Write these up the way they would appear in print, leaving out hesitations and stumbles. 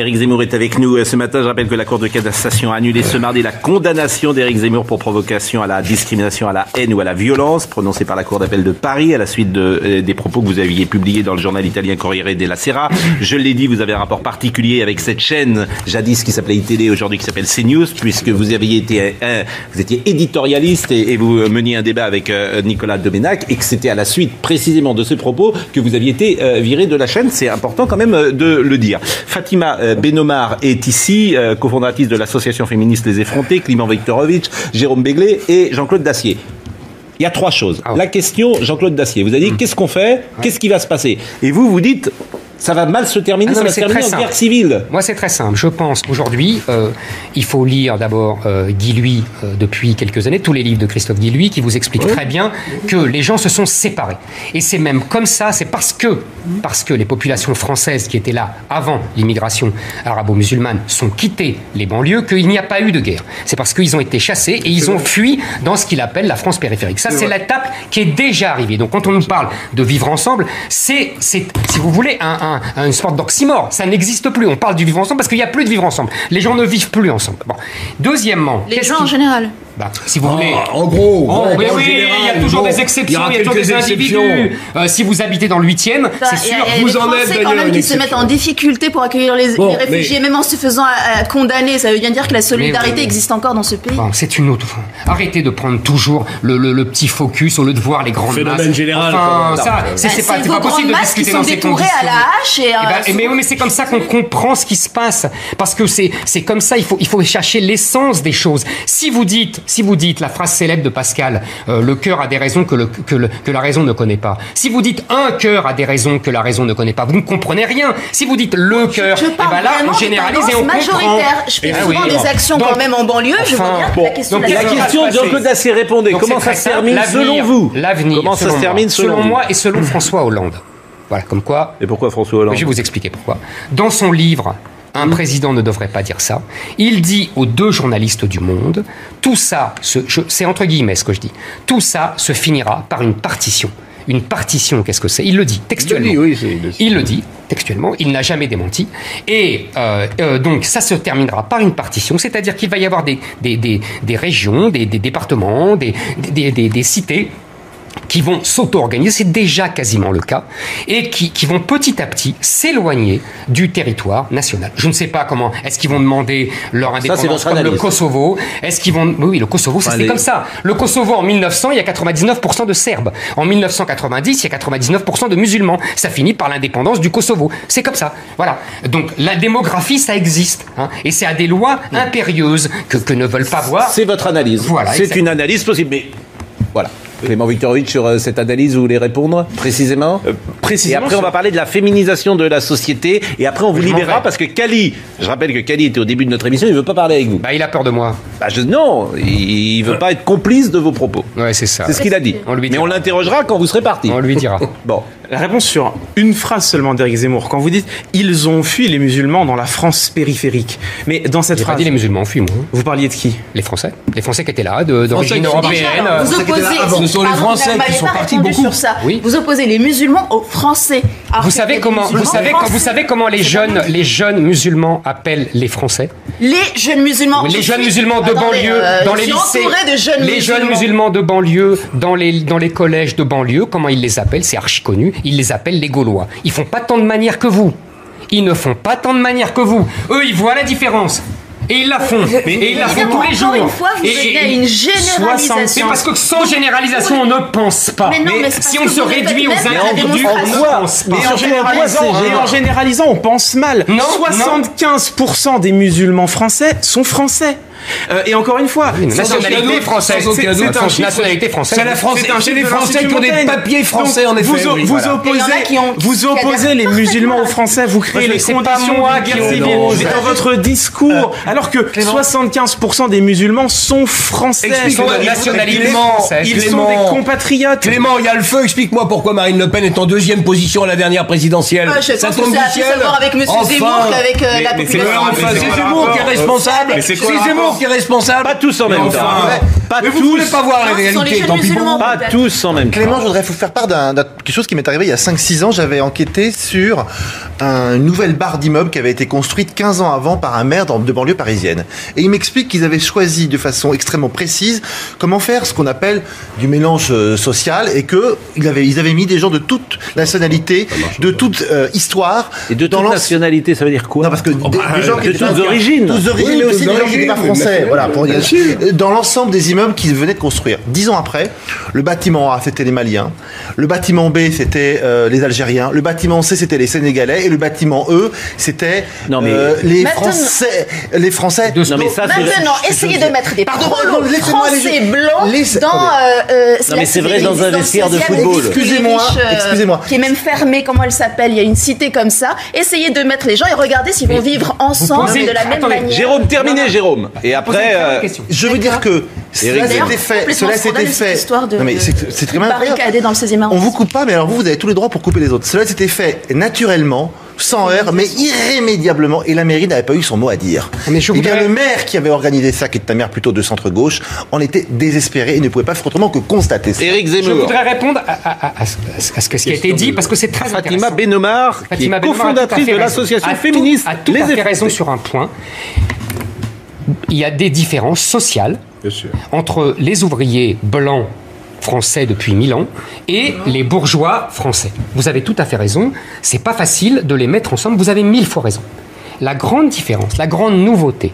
Éric Zemmour est avec nous ce matin. Je rappelle que la Cour de cassation a annulé ce mardi la condamnation d'Éric Zemmour pour provocation à la discrimination, à la haine ou à la violence prononcée par la Cour d'appel de Paris à la suite des propos que vous aviez publiés dans le journal italien Corriere della Sera. Je l'ai dit, vous avez un rapport particulier avec cette chaîne jadis qui s'appelait iTélé, aujourd'hui qui s'appelle CNews, puisque vous étiez éditorialiste et vous meniez un débat avec Nicolas Domenach et que c'était à la suite précisément de ce propos que vous aviez été viré de la chaîne. C'est important quand même de le dire. Fatima Benomar est ici, cofondatrice de l'association féministe Les Effrontés, Climent Viktorovitch, Jérôme Béglé et Jean-Claude Dacier. Il y a trois choses. La question, Jean-Claude Dacier, vous avez dit qu'est-ce qu'on fait, qu'est-ce qui va se passer? Et vous dites, ça va mal se terminer, ça va se terminer en guerre civile. Moi, c'est très simple. Je pense qu'aujourd'hui, il faut lire d'abord Guy Luy depuis quelques années, tous les livres de Christophe Guy Luy, qui vous expliquent très bien que les gens se sont séparés. Et c'est même comme ça, c'est parce que les populations françaises qui étaient là avant l'immigration arabo-musulmane sont quittées les banlieues qu'il n'y a pas eu de guerre. C'est parce qu'ils ont été chassés et ils ont fui dans ce qu'il appelle la France périphérique. Ça, c'est l'étape qui est déjà arrivée. Donc, quand on nous parle de vivre ensemble, c'est si vous voulez, une sorte d'oxymore. Ça n'existe plus. On parle du vivre ensemble parce qu'il n'y a plus de vivre ensemble. Les gens ne vivent plus ensemble. Bon. Deuxièmement... Les gens en général. Si vous voulez... En gros. Oui, il y a toujours des exceptions, il y a toujours des individus. Si vous habitez dans le 8e, c'est sûr. Vous en êtes quand même qui se mettent en difficulté pour accueillir les réfugiés, même en se faisant condamner. Ça veut bien dire que la solidarité existe encore dans ce pays. C'est une autre... Arrêtez de prendre toujours le petit focus au lieu de voir les grandes masses. Phénomène général. C'est pas possible de discuter dans ces conditions. À la hache mais c'est comme ça qu'on comprend ce qui se passe. Parce que c'est comme ça, il faut chercher l'essence des choses. Si vous dites la phrase célèbre de Pascal, le cœur a des raisons que la raison ne connaît pas. Si vous dites un cœur a des raisons que la raison ne connaît pas, vous ne comprenez rien. Si vous dites le cœur, là, on généralise et on comprend. Je fais souvent des actions quand même en banlieue. Je vois bien que la question de la question de Jean-Claude Dacier, répondez. Comment ça se termine selon vous? L'avenir, comment ça se termine selon moi et selon François Hollande. Voilà, comme quoi... Et pourquoi François Hollande? Je vais vous expliquer pourquoi. Dans son livre... Un président ne devrait pas dire ça. Il dit aux deux journalistes du Monde, tout ça, c'est entre guillemets ce que je dis, tout ça se finira par une partition. Une partition, qu'est-ce que c'est? Il le dit textuellement. Il le dit textuellement, il n'a jamais démenti. Et donc ça se terminera par une partition, c'est-à-dire qu'il va y avoir des régions, des départements, des cités qui vont s'auto-organiser, c'est déjà quasiment le cas, et qui vont petit à petit s'éloigner du territoire national. Je ne sais pas comment, est-ce qu'ils vont demander leur indépendance comme le Kosovo? Est-ce qu'ils vont... Oui, le Kosovo, c'est comme ça. Le Kosovo, en 1900, il y a 99% de Serbes. En 1990, il y a 99% de musulmans. Ça finit par l'indépendance du Kosovo. C'est comme ça. Voilà. Donc, la démographie, ça existe. Et c'est à des lois impérieuses que ne veulent pas voir. C'est votre analyse. Voilà, c'est une analyse possible. Mais voilà. Climent Viktorovitch, sur cette analyse, vous voulez répondre précisément? Et après, on va parler de la féminisation de la société. Et après, on vous libérera parce que Kali, je rappelle que Kali était au début de notre émission, il ne veut pas parler avec vous. Il a peur de moi. Non, il ne veut pas être complice de vos propos. Ouais, c'est ça. C'est ce qu'il a dit. Mais on l'interrogera quand vous serez parti. On lui dira. Bon. La réponse sur une phrase seulement d'Éric Zemmour, quand vous dites « ils ont fui les musulmans dans la France périphérique ». Mais dans cette phrase... J'ai pas dit les musulmans ont fui, moi. Vous parliez de qui? Les Français. Les Français qui étaient là, d'origine européenne. Vous opposez... Ce sont les Français qui sont partis beaucoup. Sur ça. Oui. Vous opposez les musulmans aux Français. Vous savez comment les jeunes musulmans appellent les Français? Les jeunes musulmans. Les jeunes musulmans de banlieue dans les lycées. Les jeunes musulmans de banlieue dans les collèges de banlieue, comment ils les appellent? C'est archi connu. Ils les appellent les Gaulois. Ils font pas tant de manières que vous. Ils ne font pas tant de manières que vous. Eux, ils voient la différence. Et ils la font. Et ils la font tous les jours. Encore une fois, vous venez à une généralisation. C'est parce que sans généralisation, on ne pense pas. Mais si on se réduit aux individus, on ne pense pas. Et en généralisant, on pense mal. 75% des musulmans français sont français. Et encore une fois, nationalité française. Nationalité française. C'est les Français qui ont des papiers français, en effet. Vous opposez les musulmans aux Français, vous créez les conditions de guerre civile. C'est dans votre discours. Alors que 75% des musulmans sont français. Ils sont des compatriotes. Clément, il y a le feu. Explique-moi pourquoi Marine Le Pen est en deuxième position à la dernière présidentielle. Ça tombe du ciel. Avec M. Zemmour qu'avec la population. C'est Zemmour qui est responsable. C'est Zemmour France qui est responsable. Pas tous en même temps. Mais vous voulez pas voir la réalité, tant pis pour vous. Pas tous en même temps. Clément, je voudrais vous faire part d'un quelque chose qui m'est arrivé il y a 5-6 ans. J'avais enquêté sur une nouvelle barre d'immeubles qui avait été construite 15 ans avant par un maire de banlieue parisienne. Et il m'explique qu'ils avaient choisi de façon extrêmement précise comment faire ce qu'on appelle du mélange social et qu'ils avaient mis des gens de toute nationalité, de toute histoire. Et de toute nationalité, ça veut dire quoi? Non, parce que des gens de toutes origines. Toutes origines, mais aussi des gens qui n'étaient pas français. Voilà, pour dire. Dans l'ensemble des immeubles qu'ils venaient de construire. 10 ans après, le bâtiment A, c'était les Maliens. Le bâtiment B, c'était les Algériens. Le bâtiment C, c'était les Sénégalais. Et le bâtiment E, c'était les Français. Les Français. Non, mais ça, maintenant, essayez de mettre des prolos français blancs dans... non, mais c'est vrai, dans un vestiaire de football. Excusez-moi. Qui est même fermé, comment elle s'appelle? Il y a une cité comme ça. Essayez de mettre les gens et regardez s'ils vont vivre ensemble de la même manière. Jérôme, terminez, Jérôme. Et après... Je veux dire que cela s'était fait. Non mais c'est très mal. Barricadé dans le 16e arrondissement. On vous coupe pas, mais alors vous avez tous les droits pour couper les autres. Cela s'était fait naturellement, sans heurts, mais irrémédiablement, et la mairie n'avait pas eu son mot à dire. Mais le maire qui avait organisé ça, qui est un maire plutôt de centre-gauche, en était désespéré et ne pouvait pas faire autrement que constater ça. Éric Zemmour. Je voudrais répondre à ce qui a été dit, parce que c'est très Fatima intéressant. Benomar, qui est cofondatrice de l'association féministe. A tout à fait raison sur un point. Il y a des différences sociales entre les ouvriers blancs français depuis 1000 ans et les bourgeois français. Vous avez tout à fait raison. C'est pas facile de les mettre ensemble. Vous avez 1000 fois raison. La grande différence, la grande nouveauté,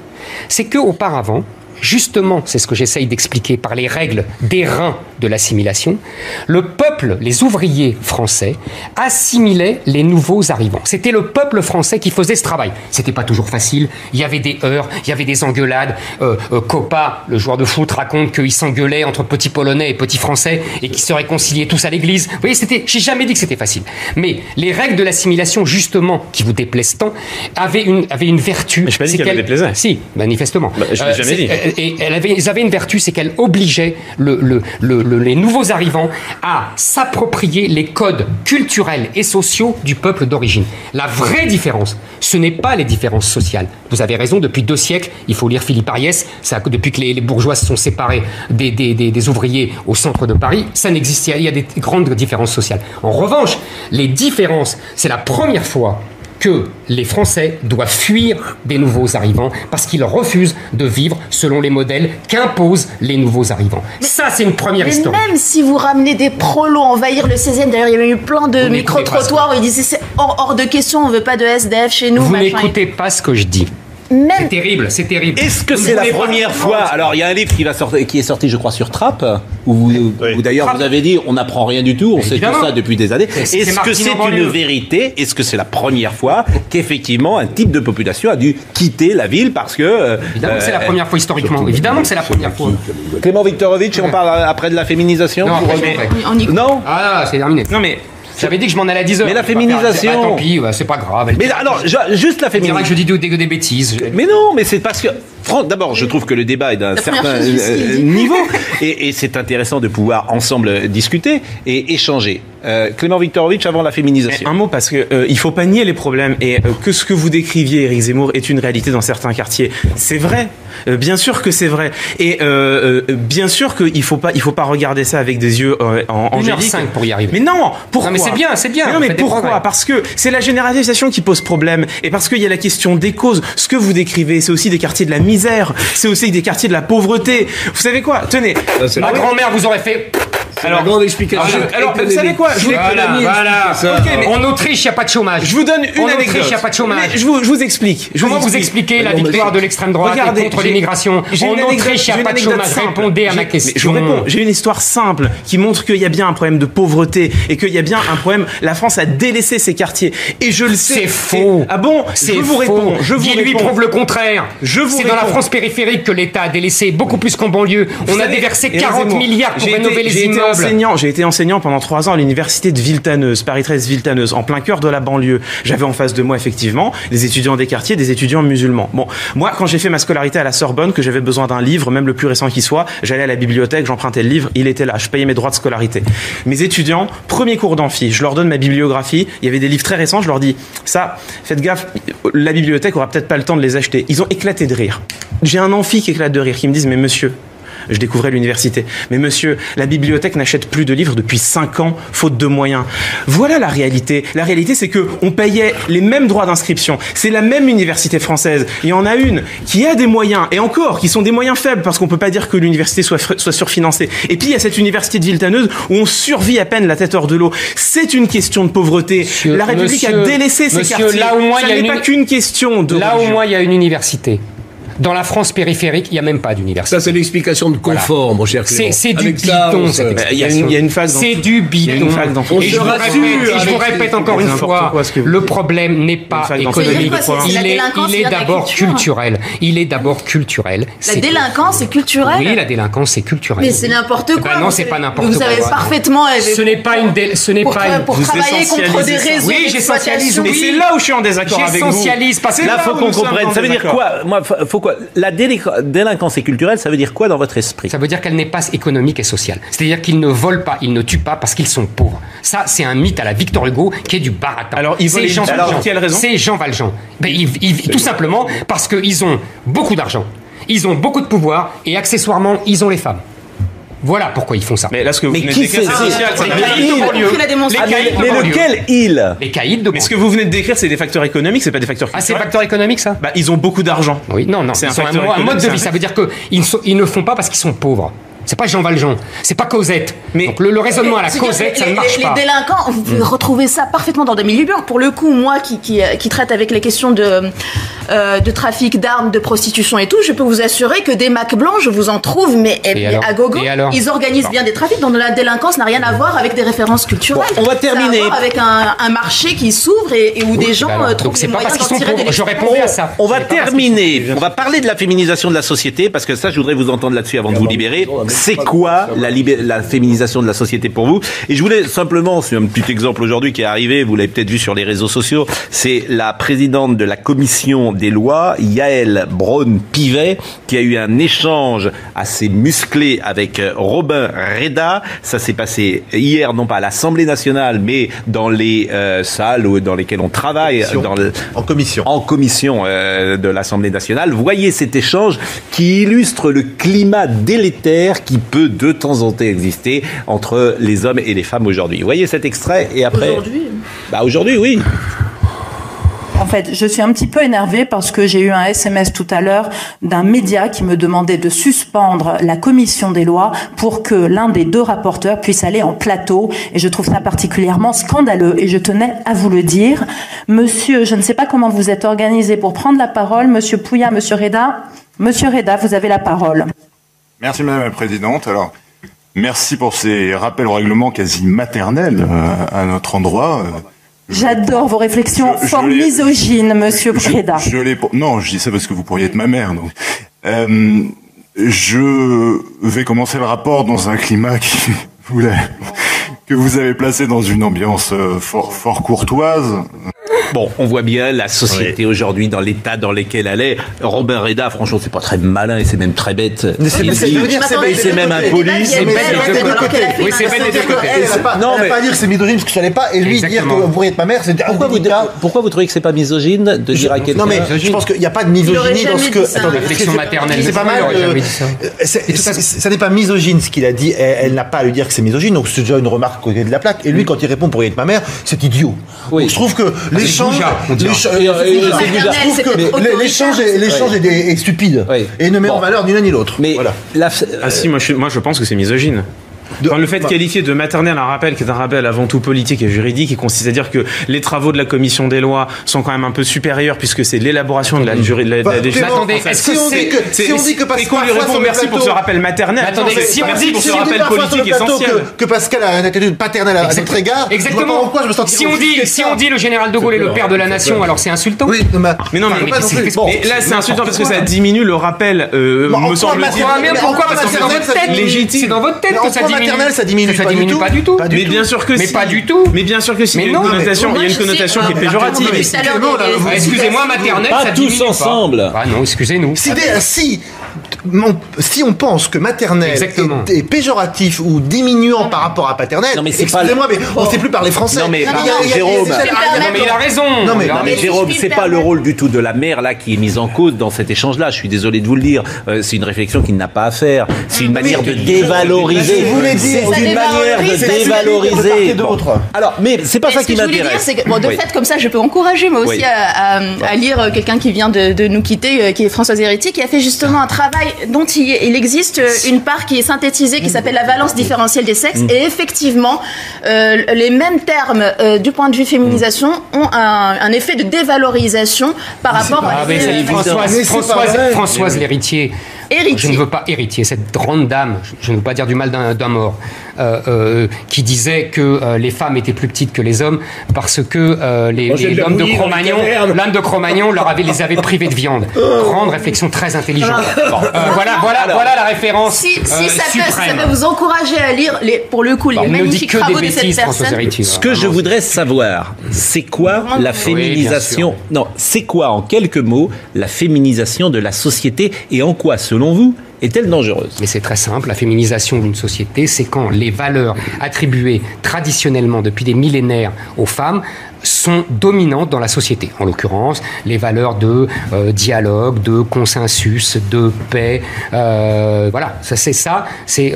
c'est qu'auparavant, justement, c'est ce que j'essaye d'expliquer par les règles d'airain de l'assimilation, le peuple, les ouvriers français, assimilaient les nouveaux arrivants. C'était le peuple français qui faisait ce travail. C'était pas toujours facile, il y avait des heurts, il y avait des engueulades. Kopa, le joueur de foot, raconte qu'il s'engueulait entre petits Polonais et petits Français et qu'ils se réconciliaient tous à l'église. Vous voyez, j'ai jamais dit que c'était facile. Mais les règles de l'assimilation, justement, qui vous déplaisent tant, avaient une vertu. Mais je n'ai pas dit qu'elles me déplaisaient. Si, manifestement. Je l'ai jamais dit. Et ils avaient une vertu, c'est qu'elle obligeait les nouveaux arrivants à s'approprier les codes culturels et sociaux du peuple d'origine. La vraie différence, ce n'est pas les différences sociales. Vous avez raison, depuis 2 siècles, il faut lire Philippe Ariès, depuis que les bourgeois se sont séparés des ouvriers au centre de Paris, ça n'existe, il y a des grandes différences sociales. En revanche, les différences, c'est la première fois que les Français doivent fuir des nouveaux arrivants parce qu'ils refusent de vivre selon les modèles qu'imposent les nouveaux arrivants. Ça, c'est une première histoire. Mais même si vous ramenez des prolos envahir le 16e, d'ailleurs, il y avait eu plein de micro-trottoirs où ils disaient c'est hors de question, on veut pas de SDF chez nous. Vous n'écoutez pas ce que je dis. C'est terrible, c'est terrible. Est-ce que c'est la première fois? Alors, il y a un livre qui est sorti, je crois, sur Trapp, où d'ailleurs vous avez dit on n'apprend rien du tout, on sait tout ça depuis des années. Est-ce que c'est une vérité? Est-ce que c'est la première fois qu'effectivement un type de population a dû quitter la ville parce que... Évidemment que c'est la première fois historiquement. Évidemment que c'est la première fois. Clément Viktorovitch, on parle après de la féminisation? Non. Ah, c'est terminé. Non mais... J'avais dit que je m'en allais à 10h. Mais la féminisation... tant pis, c'est pas grave. Mais alors, juste la féminisation... C'est vrai que je dis des bêtises. Mais non, mais c'est parce que... D'abord, je trouve que le débat est d'un certain niveau et c'est intéressant de pouvoir ensemble discuter et échanger. Clément Viktorovitch, avant la féminisation. Un mot, parce que il faut pas nier les problèmes et que ce que vous décriviez, Éric Zemmour, est une réalité dans certains quartiers. C'est vrai. Bien sûr que c'est vrai. Et bien sûr qu'il faut pas regarder ça avec des yeux angéliques. 1h05 pour y arriver. Mais non, pourquoi? Non, mais c'est bien. Mais non, mais pourquoi? Parce que c'est la généralisation qui pose problème et parce qu'il y a la question des causes. Ce que vous décrivez, c'est aussi des quartiers de la misère. C'est aussi des quartiers de la pauvreté. Vous savez quoi? Tenez, ma grand-mère vous aurait fait... Alors, grande explication. Alors, vous savez quoi? Voilà. Okay, mais en Autriche, il n'y a pas de chômage. Je vous donne une anecdote. En Autriche, il n'y a pas de chômage. Je vous explique. Comment vous expliquez la victoire de l'extrême droite contre l'immigration? En Autriche, il n'y a pas de chômage. Répondez à ma question. Je vous réponds. J'ai une histoire simple qui montre qu'il y a bien un problème de pauvreté et qu'il y a bien un problème. La France a délaissé ses quartiers. Et je le sais. C'est faux. Ah bon? Je vous réponds. Dis-lui prouve le contraire. C'est dans la France périphérique que l'État a délaissé beaucoup plus qu'en banlieue. On a déversé 40 milliards pour rénover les immeubles. été enseignant pendant 3 ans à l'université de Villetaneuse, Paris 13 Villetaneuse, en plein cœur de la banlieue. J'avais en face de moi, effectivement, des étudiants des quartiers, des étudiants musulmans. Bon, moi, quand j'ai fait ma scolarité à la Sorbonne, que j'avais besoin d'un livre, même le plus récent qui soit, j'allais à la bibliothèque, j'empruntais le livre, il était là, je payais mes droits de scolarité. Mes étudiants, premier cours d'amphi, je leur donne ma bibliographie, il y avait des livres très récents, je leur dis, ça, faites gaffe, la bibliothèque aura peut-être pas le temps de les acheter. Ils ont éclaté de rire. J'ai un amphi qui éclate de rire, qui me disent, mais monsieur, je découvrais l'université. Mais monsieur, la bibliothèque n'achète plus de livres depuis 5 ans, faute de moyens. Voilà la réalité. La réalité, c'est que on payait les mêmes droits d'inscription. C'est la même université française. Il y en a une qui a des moyens, et encore, qui sont des moyens faibles, parce qu'on peut pas dire que l'université soit surfinancée. Et puis, il y a cette université de Villetaneuse où on survit à peine la tête hors de l'eau. C'est une question de pauvreté. La République a délaissé ces quartiers. Là, au moins, ça n'est pas qu'une question de Là, au moins, il y a une université. Dans la France périphérique, il n'y a même pas d'université. Ça, c'est l'explication de confort, mon cher Clément. C'est du bidon, cette explication. Il y a une phase c'est du bidon. Et je vous répète encore une fois, le problème n'est pas économique. Il est d'abord culturel. Il est d'abord culturel. La délinquance est culturelle. Oui, la délinquance est culturelle. Mais c'est n'importe quoi. Non, c'est pas n'importe quoi. Vous savez parfaitement. Ce n'est pas une. Pour travailler contre des réseaux. Oui, j'essentialise. Et c'est là où je suis en désaccord avec vous. J'essentialise parce que là, faut qu'on comprenne. Ça veut dire quoi? Moi, faut quoi? La délinquance est culturelle, ça veut dire quoi dans votre esprit? Ça veut dire qu'elle n'est pas économique et sociale. C'est-à-dire qu'ils ne volent pas, ils ne tuent pas parce qu'ils sont pauvres. Ça, c'est un mythe à la Victor Hugo qui est du baratin. Alors, ils volent pour quelle raison? C'est Jean Valjean. Tout simplement parce qu'ils ont beaucoup d'argent, ils ont beaucoup de pouvoir et accessoirement, ils ont les femmes. Voilà pourquoi ils font ça. Mais là, ce que vous venez de décrire, c'est social. Mais lequel il? Les caïds de Mais ce que vous venez de décrire, c'est des facteurs économiques, c'est pas des facteurs culturels. Ah, c'est des facteurs économiques, ça? Bah, ils ont beaucoup d'argent. Oui, non, c'est un mode de vie. Ça veut dire qu'ils ne font pas parce qu'ils sont pauvres. C'est pas Jean Valjean, c'est pas Cosette. Mais donc le raisonnement à la Cosette, ça ne marche pas. Les délinquants, vous pouvez retrouver ça parfaitement dans des milieux blancs. Pour le coup, moi qui traite avec les questions de trafic d'armes, de prostitution et tout, je peux vous assurer que des Macs blancs, je vous en trouve, mais à gogo. Ils organisent bien des trafics, dont la délinquance n'a rien à voir avec des références culturelles. Bon, on va terminer. Ça a à voir avec un marché qui s'ouvre et où des gens trouvent les moyens d'en tirer des. Je répondais à ça. On va terminer. On va parler de la féminisation de la société, parce que ça, je voudrais vous entendre là-dessus avant de vous libérer. C'est quoi la féminisation de la société pour vous? Et je voulais simplement, c'est un petit exemple aujourd'hui qui est arrivé, vous l'avez peut-être vu sur les réseaux sociaux, c'est la présidente de la commission des lois, Yael Braun-Pivet, qui a eu un échange assez musclé avec Robin Reda. Ça s'est passé hier, non pas à l'Assemblée nationale, mais dans les salles dans lesquelles on travaille, en commission de l'Assemblée nationale. Voyez cet échange qui illustre le climat délétère qui peut de temps en temps exister entre les hommes et les femmes aujourd'hui. Voyez cet extrait et après... Aujourd'hui, oui. En fait, je suis un petit peu énervée parce que j'ai eu un SMS tout à l'heure d'un média qui me demandait de suspendre la commission des lois pour que l'un des 2 rapporteurs puisse aller en plateau. Et je trouve ça particulièrement scandaleux. Et je tenais à vous le dire. Monsieur, je ne sais pas comment vous êtes organisé pour prendre la parole. Monsieur Pouya, Monsieur Reda. Monsieur Reda, vous avez la parole. Merci Madame la Présidente. Alors, merci pour ces rappels au règlement quasi maternels à notre endroit. J'adore vos réflexions fort misogynes, Monsieur Preda. Non, je dis ça parce que vous pourriez être ma mère. Donc. Je vais commencer le rapport dans un climat que vous avez placé dans une ambiance fort courtoise. Bon, on voit bien la société aujourd'hui dans l'état dans lequel elle est. Robin Reda, franchement, c'est pas très malin et c'est même très bête. C'est même impoli. C'est bête des deux côtés. Oui, c'est bête des deux côtés. Non, mais pas dire que c'est misogyne parce que ça l'est pas, et lui dire que vous pourriez être ma mère, c'est pourquoi vous trouvez que c'est pas misogyne de dire à quelqu'un? Non, mais je pense qu'il n'y a pas de misogynie dans ce que. Attendez, réflexion maternelle. C'est pas mal. Ça n'est pas misogyne ce qu'il a dit. Elle n'a pas à lui dire que c'est misogyne, donc c'est déjà une remarque côté de la plaque. Et lui, quand il répond pourriez être ma mère, c'est idiot. Je trouve que l'échange est stupide et ne met en valeur ni l'un ni l'autre. Mais moi je pense que c'est misogyne. Le fait de qualifier de maternelle un rappel qui est un rappel avant tout politique et juridique, qui consiste à dire que les travaux de la commission des lois sont quand même un peu supérieurs puisque c'est l'élaboration de la législation. Attendez, si on dit que Pascal qu'on lui répond merci pour ce rappel maternel. Attendez, si on dit pour ce rappel politique essentiel que Pascal a une attitude paternelle à notre égard. Exactement. Pourquoi je me sens si on dit le général de Gaulle est le père de la nation, alors c'est insultant. Oui, mais non, mais là c'est insultant parce que ça diminue le rappel. Me semble-t-il. Pourquoi? Parce que c'est dans votre tête. Légitime. C'est dans votre tête que ça diminue. maternelle, ça diminue pas du tout. Mais bien sûr que si. Mais pas du tout. Mais bien sûr que si. Il y a une connotation qui est péjorative. Excusez-moi, maternelle, ça diminue pas. Pas tous ensemble. Ah non, excusez-nous. Si on pense que maternelle est péjoratif ou diminuant par rapport à paternelle, non mais c'est excusez-moi, mais on ne sait plus parler français. Non mais Jérôme, mais il a raison. Non mais Jérôme, c'est pas le rôle du tout de la mère là qui est mise en cause dans cet échange-là. Je suis désolé de vous le dire. C'est une réflexion qu'il n'a pas à faire. C'est une manière de dévaloriser. C'est une manière de dévaloriser. Alors, mais c'est pas ça qui m'intéresse. Ce que je voulais dire, c'est que de fait, comme ça, je peux encourager moi aussi à lire quelqu'un qui vient de nous quitter, qui est Françoise Héritier, qui a fait justement un travail dont il existe une part qui est synthétisée, qui s'appelle la valence différentielle des sexes, et effectivement, les mêmes termes du point de vue féminisation ont un effet de dévalorisation par rapport à Françoise l'héritier. Je ne veux pas héritier, cette grande dame, je ne veux pas dire du mal d'un mort, qui disait que les femmes étaient plus petites que les hommes parce que l'homme de Cro-Magnon les avait privés de viande. Grande réflexion très intelligente. Voilà la référence. Si ça peut vous encourager à lire pour le coup les magnifiques travaux de cette personne. Ce que je voudrais savoir, c'est quoi la féminisation? Non, c'est quoi en quelques mots la féminisation de la société et en quoi, selon vous, est-elle dangereuse? Mais c'est très simple, la féminisation d'une société, c'est quand les valeurs attribuées traditionnellement depuis des millénaires aux femmes sont dominantes dans la société. En l'occurrence, les valeurs de dialogue, de consensus, de paix. Voilà,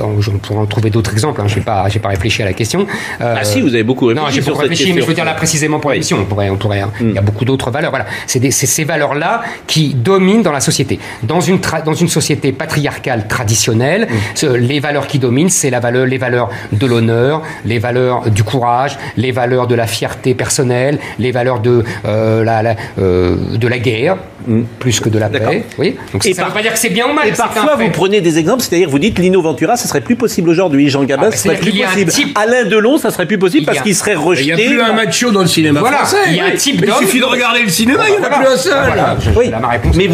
on pourrait en trouver d'autres exemples. J'ai pas réfléchi à la question. Si, vous avez beaucoup réfléchi. Non, j'ai beaucoup réfléchi, mais je veux dire là précisément pour l'émission. On pourrait. Il y a beaucoup d'autres valeurs. Voilà, c'est ces valeurs-là qui dominent dans la société. Dans une société patriarcale traditionnelle, les valeurs qui dominent, c'est les valeurs de l'honneur, les valeurs du courage, les valeurs de la fierté personnelle, les valeurs de la guerre, plus que de la paix. Oui. Donc ça ne veut pas dire que c'est bien ou mal. Et parfois, vous prenez des exemples, c'est-à-dire vous dites Lino Ventura, ça serait plus possible aujourd'hui. Jean Gabin, ça serait plus possible. Alain Delon, ça serait plus possible parce qu'il serait rejeté. Il n'y a plus un macho dans le cinéma français. Il y a un type d'homme. Il suffit de regarder le cinéma, il n'y en a plus un seul. Ma réponse. Mais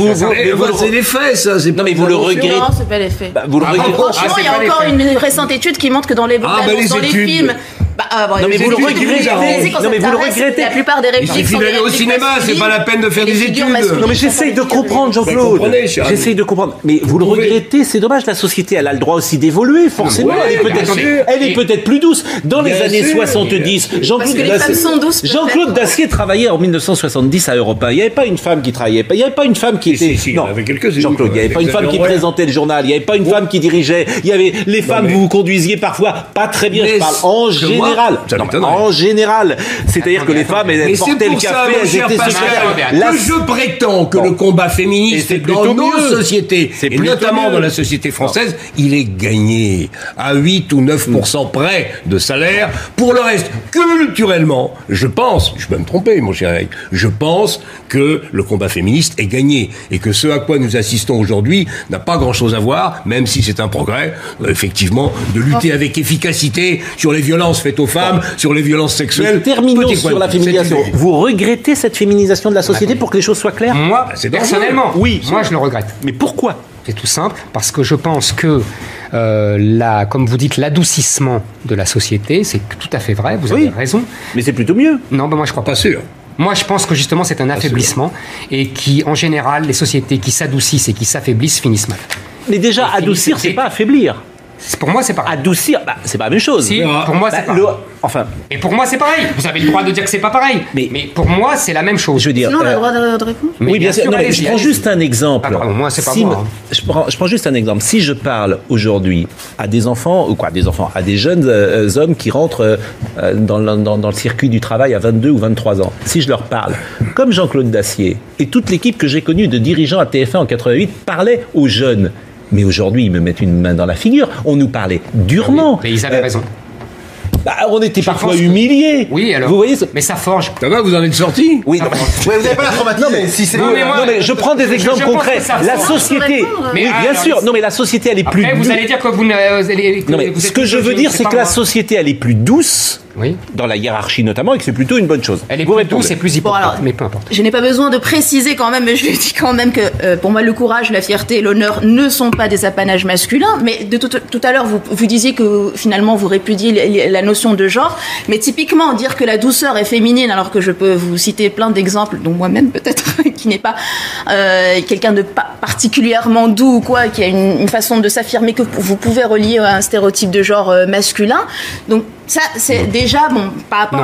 c'est des faits, ça. Non, mais vous le regrettez. Non, c'est pas les faits. Franchement, il y a encore une récente étude qui montre que dans les films. Non mais vous le regrettez. La plupart des répliques. Il suffit d'aller au cinéma, c'est pas la peine de faire des études. Non mais j'essaye de comprendre, Jean-Claude. J'essaye de comprendre. Mais vous le regrettez, c'est dommage. La société, elle a le droit aussi d'évoluer, forcément. Elle est peut-être plus douce. Dans les années 70, Jean-Claude Dacier travaillait en 1970 à Europe 1. Il n'y avait pas une femme qui travaillait. Il n'y avait pas une femme qui était. Non, Jean-Claude, il n'y avait pas une femme qui présentait le journal. Il n'y avait pas une femme qui dirigeait. Il y avait les femmes, vous conduisiez parfois pas très bien. Je parle en général. En général. C'est-à-dire que les femmes, elles portaient le café, elles étaient secrétaires. Je prétends que le combat féministe dans nos sociétés, et notamment dans la société française, il est gagné à 8 ou 9% près de salaire. Pour le reste, culturellement, je peux me tromper, mon cher Eric, je pense que le combat féministe est gagné et que ce à quoi nous assistons aujourd'hui n'a pas grand-chose à voir, même si c'est un progrès, effectivement, de lutter avec efficacité sur les violences faites aux femmes, sur les violences sexuelles. Terminons sur la féminisation. Vous regrettez cette féminisation de la société pour que les choses soient claires? Moi, personnellement, oui. Moi, je le regrette. Mais pourquoi? C'est tout simple, parce que je pense que, comme vous dites, l'adoucissement de la société, c'est tout à fait vrai, vous avez raison. Mais c'est plutôt mieux. Non, moi je crois pas. Sûr. Moi, je pense que justement, c'est un affaiblissement et en général, les sociétés qui s'adoucissent et qui s'affaiblissent finissent mal. Mais déjà, adoucir, c'est pas affaiblir. Pour moi, c'est pareil. Adoucir, c'est pas la même chose. Si, pour moi, c'est pareil. Et pour moi, c'est pareil. Vous avez le droit de dire que c'est pas pareil. Mais pour moi, c'est la même chose. Je veux dire. Sinon, on a le droit de répondre. Oui, bien sûr. Non, mais je prends juste un exemple. Moi, c'est pas moi. Je prends juste un exemple. Si je parle aujourd'hui à des enfants, à des jeunes hommes qui rentrent dans le circuit du travail à 22 ou 23 ans, si je leur parle, comme Jean-Claude Dacier et toute l'équipe que j'ai connue de dirigeants à TF1 en 88 parlait aux jeunes. Mais aujourd'hui, ils me mettent une main dans la figure. On nous parlait durement. Mais ils avaient raison. On était parfois humiliés. Oui, alors. Vous voyez, mais ça forge. Ça va, vous en êtes sortis? Oui. Vous n'avez pas la traumatisme. Non, mais je prends des exemples concrets. La société. Oui, bien sûr. Non, mais la société, elle est plus. Après, vous allez dire que vous. Non, mais ce que je veux dire, c'est que la société, elle est plus douce. dans la hiérarchie notamment, et que c'est plutôt une bonne chose. Elle est plus douce et plus hypocrite, mais peu importe. Je n'ai pas besoin de préciser quand même, mais je dis quand même que pour moi le courage, la fierté, l'honneur ne sont pas des apanages masculins. Mais de tout à l'heure, vous disiez que finalement vous répudiez la notion de genre, mais typiquement dire que la douceur est féminine, alors que je peux vous citer plein d'exemples, dont moi-même peut-être, qui n'est pas quelqu'un de particulièrement doux ou quoi, qui a une façon de s'affirmer que vous pouvez relier à un stéréotype de genre masculin. Donc ça, c'est déjà, par rapport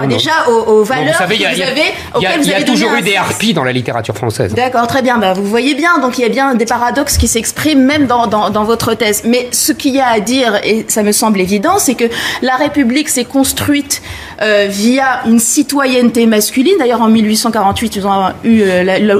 aux valeurs que vous avez. Il y a toujours eu des harpies dans la littérature française. D'accord, très bien. Vous voyez bien, donc il y a bien des paradoxes qui s'expriment même dans votre thèse. Mais ce qu'il y a à dire, et ça me semble évident, c'est que la République s'est construite via une citoyenneté masculine. D'ailleurs, en 1848, ils ont eu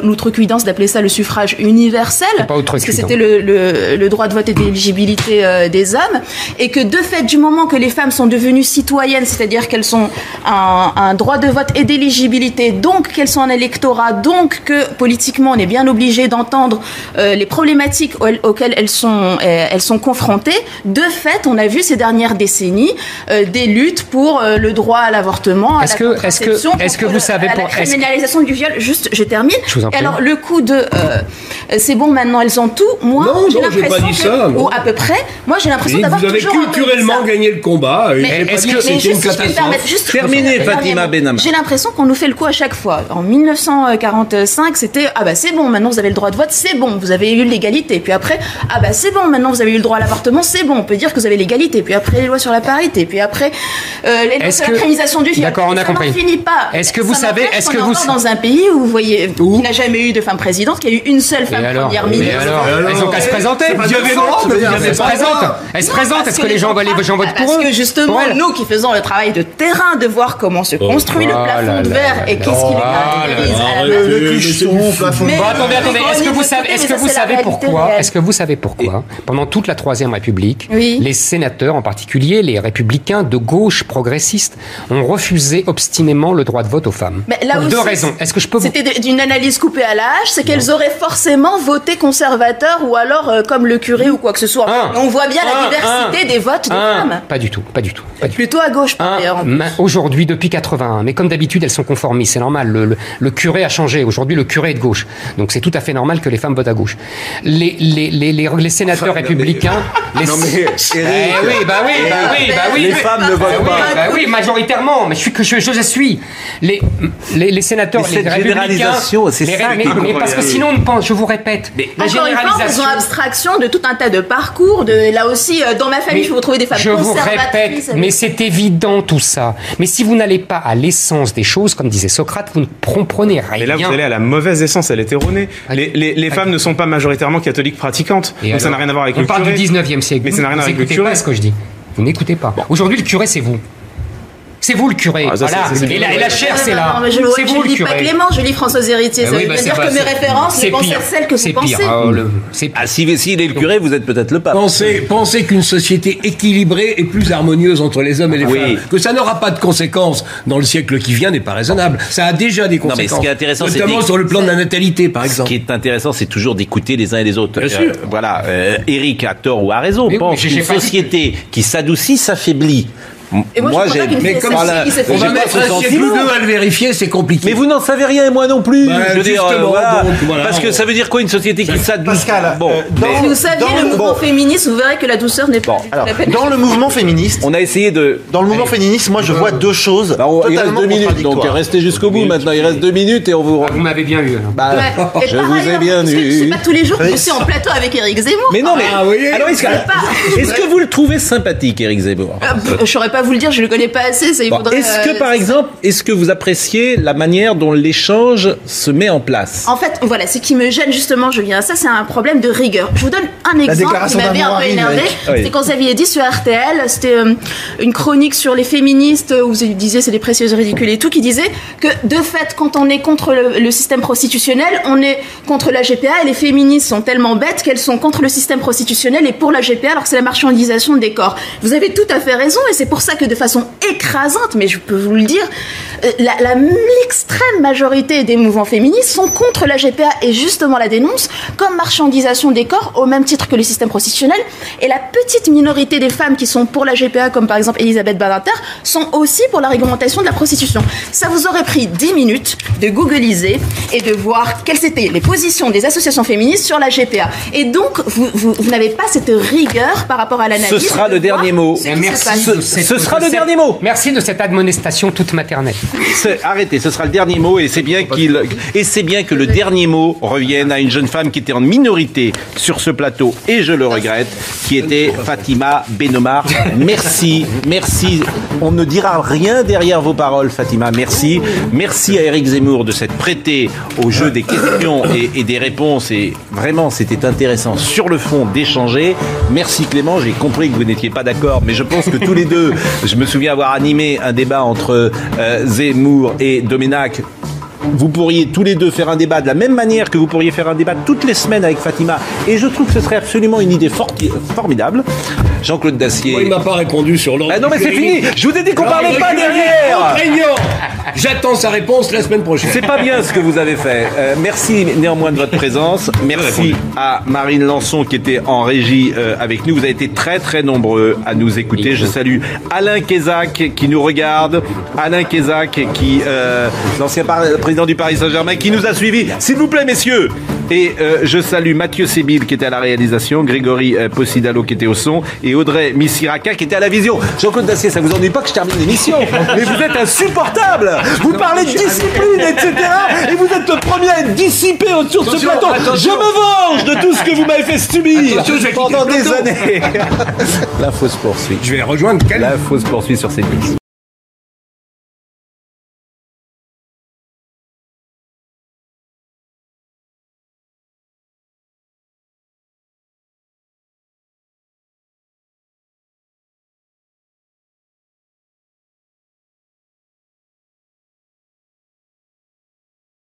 l'outrecuidance d'appeler ça le suffrage universel, parce que c'était le droit de vote et d'éligibilité des hommes, et que de fait, du moment que les femmes sont devenues citoyennes, c'est-à-dire qu'elles sont un droit de vote et d'éligibilité, donc qu'elles sont en électorat, donc que politiquement on est bien obligé d'entendre les problématiques auxquelles elles sont confrontées. De fait, on a vu ces dernières décennies des luttes pour le droit à l'avortement, à la contraception, à la criminalisation du viol. Juste, je termine. Et alors le coup de c'est bon, maintenant elles ont tout. Moi, j'ai l'impression ou à peu près. Moi, j'ai l'impression d'avoir toujours vous avez culturellement gagné le combat. C'était une catastrophe. Terminé, Fatima Benhamma. J'ai l'impression qu'on nous fait le coup à chaque fois. En 1945, c'était c'est bon, maintenant vous avez le droit de vote, c'est bon, vous avez eu l'égalité. Puis après, c'est bon, maintenant vous avez eu le droit à l'avortement, c'est bon, on peut dire que vous avez l'égalité. Puis après, les lois sur la parité. Puis après, les lois sur la criminalisation du viol. D'accord, on a compris. Ça n'en finit pas. Est-ce que vous savez, dans un pays où vous voyez, qui n'a jamais eu de femme présidente, qui a eu une seule femme première ministre. Elles ont qu'à se présenter. Elles se présentent. Est-ce que les gens votent pour eux? Parce que justement, nous qui faisons le travail de terrain, de voir comment se construit le plafond de verre et qu'est-ce qui le caractérise. Attendez. Est-ce que vous savez pourquoi, pendant toute la Troisième République, les sénateurs, en particulier les républicains de gauche progressistes, ont refusé obstinément le droit de vote aux femmes? Pour deux raisons. Est-ce que je peux vous... C'était d'une analyse coupée à la hache, c'est qu'elles auraient forcément voté conservateur ou alors comme le curé ou quoi que ce soit. On voit bien la diversité des votes des femmes. Pas du tout. Plutôt à gauche, d'ailleurs. Aujourd'hui, depuis 81, mais comme d'habitude, elles sont conformistes, c'est normal. Le curé a changé. Aujourd'hui, le curé est de gauche. Donc c'est tout à fait normal que les femmes votent à gauche. Les sénateurs républicains... Les femmes ne votent pas. Oui, majoritairement. Mais je suis. Les sénateurs, les républicains... C'est ça. Mais parce que sinon, je vous répète, la généralisation... Ils ont abstraction de tout un tas de parcours. Là aussi, dans ma famille, je peux retrouver des femmes conservatrices. Je vous répète, mais c'est évident tout ça. Mais si vous n'allez pas à l'essence des choses, comme disait Socrate, vous ne comprenez rien. Mais là, vous allez à la mauvaise essence, elle est erronée. Les femmes ne sont pas majoritairement catholiques pratiquantes. Donc ça n'a rien à voir avec le curé. On parle du 19e siècle. Mais ça n'a rien à voir avec le curé. Vous n'écoutez pas ce que je dis. Vous n'écoutez pas. Aujourd'hui, le curé, c'est vous. C'est vous le curé, voilà. Et la chair, c'est là. Je ne lis pas Clément, je lis François Héritier. Ça veut dire que mes références ne pensent celles que vous pensez. S'il est le curé, vous êtes peut-être le pape. Pensez qu'une société équilibrée est plus harmonieuse entre les hommes et les femmes. Que ça n'aura pas de conséquences dans le siècle qui vient n'est pas raisonnable. Ça a déjà des conséquences. Non, mais ce qui est intéressant, notamment sur le plan de la natalité, par exemple. Ce qui est intéressant, c'est toujours d'écouter les uns et les autres. Bien sûr. Voilà. Eric, a tort ou a raison, pense qu'une société qui s'adoucit s'affaiblit. Et moi j'ai mais comme on va mettre un siècle ou deux à le vérifier, c'est compliqué. Mais vous n'en savez rien et moi non plus. Je veux dire, voilà. Parce que ça veut dire quoi une société qui s'adoucit? Pascal, si vous saviez le mouvement féministe, vous verrez que la douceur n'est pas la peine. Dans le mouvement féministe, on a essayé de. Dans le mouvement féministe, moi je vois deux choses. Il reste 2 minutes, donc restez jusqu'au bout. Maintenant, il reste 2 minutes et on vous. Vous m'avez bien eu. Je vous ai bien eu. C'est pas tous les jours que je suis en plateau avec Éric Zemmour. Mais non, mais alors est-ce que vous le trouvez sympathique, Éric Zemmour? Je saurais pas vous le dire, je le connais pas assez. Est-ce que, par exemple, vous appréciez la manière dont l'échange se met en place? En fait, voilà, ce qui me gêne justement, je viens à ça, c'est un problème de rigueur. Je vous donne un exemple qui m'avait un peu énervé. C'est quand vous aviez dit sur RTL, c'était une chronique sur les féministes, où vous disiez c'est des précieuses ridicules et tout, qui disait que de fait, quand on est contre le système prostitutionnel, on est contre la GPA et les féministes sont tellement bêtes qu'elles sont contre le système prostitutionnel et pour la GPA alors que c'est la marchandisation des corps. Vous avez tout à fait raison et c'est pour ça que de façon écrasante, mais je peux vous le dire, l'extrême majorité des mouvements féministes sont contre la GPA et justement la dénoncent comme marchandisation des corps au même titre que le système prostitutionnel. Et la petite minorité des femmes qui sont pour la GPA, comme par exemple Elisabeth Badinter, sont aussi pour la réglementation de la prostitution. Ça vous aurait pris 10 minutes de googliser et de voir quelles étaient les positions des associations féministes sur la GPA. Et donc, vous n'avez pas cette rigueur par rapport à l'analyse. Ce sera le dernier mot. Ce sera le dernier mot. Merci de cette admonestation toute maternelle. Arrêtez, ce sera le dernier mot et c'est bien que le dernier mot revienne à une jeune femme qui était en minorité sur ce plateau et je le regrette, qui était Fatima Benomar. Merci. On ne dira rien derrière vos paroles, Fatima. Merci. Merci à Éric Zemmour de s'être prêté au jeu des questions et des réponses et vraiment c'était intéressant sur le fond d'échanger. Merci Clément, j'ai compris que vous n'étiez pas d'accord, mais je pense que tous les deux, je me souviens avoir animé un débat entre Zemmour et Domenech. Vous pourriez tous les deux faire un débat de la même manière que vous pourriez faire un débat toutes les semaines avec Fatima. Et je trouve que ce serait absolument une idée formidable. Jean-Claude Dacier. Moi, il m'a pas répondu sur l'ordre. Non, mais c'est fini. Je vous ai dit qu'on parlait pas derrière. J'attends sa réponse la semaine prochaine. C'est pas bien ce que vous avez fait. Merci néanmoins de votre présence. Merci à Marine Lançon qui était en régie avec nous. Vous avez été très très nombreux à nous écouter. Je salue Alain Kézac qui nous regarde. Alain Kézac qui l'ancien président du Paris Saint-Germain qui nous a suivis. S'il vous plaît, messieurs. Et je salue Mathieu Sébil qui était à la réalisation, Grégory Possidalo qui était au son et Audrey Missiraka qui était à la vision. Jean-Claude Dacier, ça vous ennuie pas que je termine l'émission? Mais vous êtes insupportable. Vous parlez de discipline, etc. Et vous êtes le premier à être dissipé sur ce plateau. Je me venge de tout ce que vous m'avez fait subir pendant des années. L'info se poursuit. Je vais rejoindre L'info se poursuit sur CNews.